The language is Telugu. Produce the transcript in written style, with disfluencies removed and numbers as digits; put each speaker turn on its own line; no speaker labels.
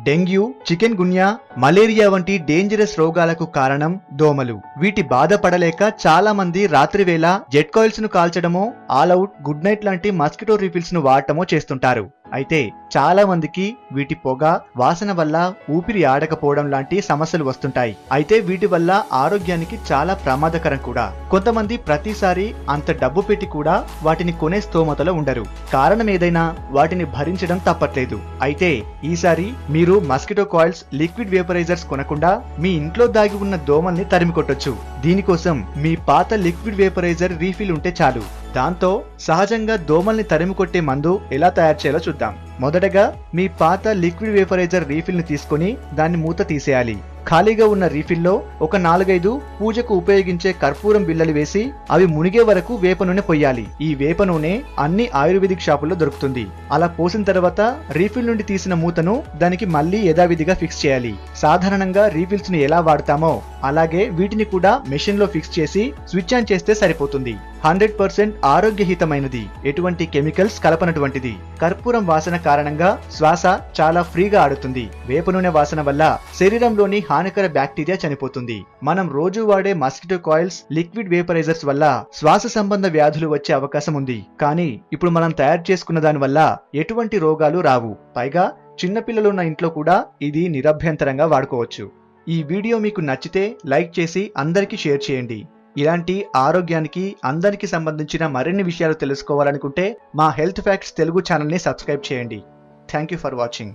డెంగ్యూ, చికెన్ గున్యా, మలేరియా వంటి డేంజరస్ రోగాలకు కారణం దోమలు. వీటి బాధపడలేక చాలా మంది రాత్రివేళ జెట్ కాయిల్స్ ను కాల్చడమో, ఆల్ అవుట్, గుడ్ నైట్ లాంటి మస్కిటో రిఫిల్స్ ను వాడటమో చేస్తుంటారు. అయితే చాలా మందికి వీటి పొగ, వాసన వల్ల ఊపిరి ఆడకపోవడం లాంటి సమస్యలు వస్తుంటాయి. అయితే వీటి వల్ల ఆరోగ్యానికి చాలా ప్రమాదకరం కూడా. కొంతమంది ప్రతిసారి అంత డబ్బు పెట్టి కూడా వాటిని కొనే స్తోమతలో ఉండరు. కారణం ఏదైనా వాటిని భరించడం తప్పట్లేదు. అయితే ఈసారి మీరు మస్కిటో కాయిల్స్, లిక్విడ్ వేపరైజర్స్ కొనకుండా మీ ఇంట్లో దాగి ఉన్న దోమల్ని తరిమి కొట్టొచ్చు. దీనికోసం మీ పాత లిక్విడ్ వేపరైజర్ రీఫిల్ ఉంటే చాలు. దాంతో సహజంగా దోమల్ని తరిమి కొట్టే మందు ఎలా తయారు చేయాలో చూద్దాం. మొదటగా మీ పాత లిక్విడ్ వేపరైజర్ రీఫిల్ ని తీసుకుని దాన్ని మూత తీసేయాలి. ఖాళీగా ఉన్న రీఫిల్లో ఒక 4-5 పూజకు ఉపయోగించే కర్పూరం బిళ్ళలు వేసి అవి మునిగే వరకు వేప నూనె పొయ్యాలి. ఈ వేప నూనె అన్ని ఆయుర్వేదిక్ షాపుల్లో దొరుకుతుంది. అలా పోసిన తర్వాత రీఫిల్ నుండి తీసిన మూతను దానికి మళ్లీ యథావిధిగా ఫిక్స్ చేయాలి. సాధారణంగా రీఫిల్స్ ని ఎలా వాడతామో అలాగే వీటిని కూడా మెషిన్ లో ఫిక్స్ చేసి స్విచ్ ఆన్ చేస్తే సరిపోతుంది. 100% ఆరోగ్యహితమైనది, ఎటువంటి కెమికల్స్ కలపనటువంటిది. కర్పూరం వాసన కారణంగా శ్వాస చాలా ఫ్రీగా ఆడుతుంది. వేప నూనె వాసన వల్ల శరీరంలోని హానికర బ్యాక్టీరియా చనిపోతుంది. మనం రోజు వాడే మస్కిటో కాయిల్స్, లిక్విడ్ వేపరైజర్స్ వల్ల శ్వాస సంబంధ వ్యాధులు వచ్చే అవకాశం ఉంది. కానీ ఇప్పుడు మనం తయారు చేసుకున్న దాని వల్ల ఎటువంటి రోగాలు రావు. పైగా చిన్నపిల్లలున్న ఇంట్లో కూడా ఇది నిరభ్యంతరంగా వాడుకోవచ్చు. ఈ వీడియో మీకు నచ్చితే లైక్ చేసి అందరికీ షేర్ చేయండి. ఇలాంటి ఆరోగ్యానికి, అందరికి సంబంధించిన మరిన్ని విషయాలు తెలుసుకోవాలనుకుంటే మా హెల్త్ ఫ్యాక్ట్స్ తెలుగు ఛానల్ని సబ్స్క్రైబ్ చేయండి. Thank you for watching.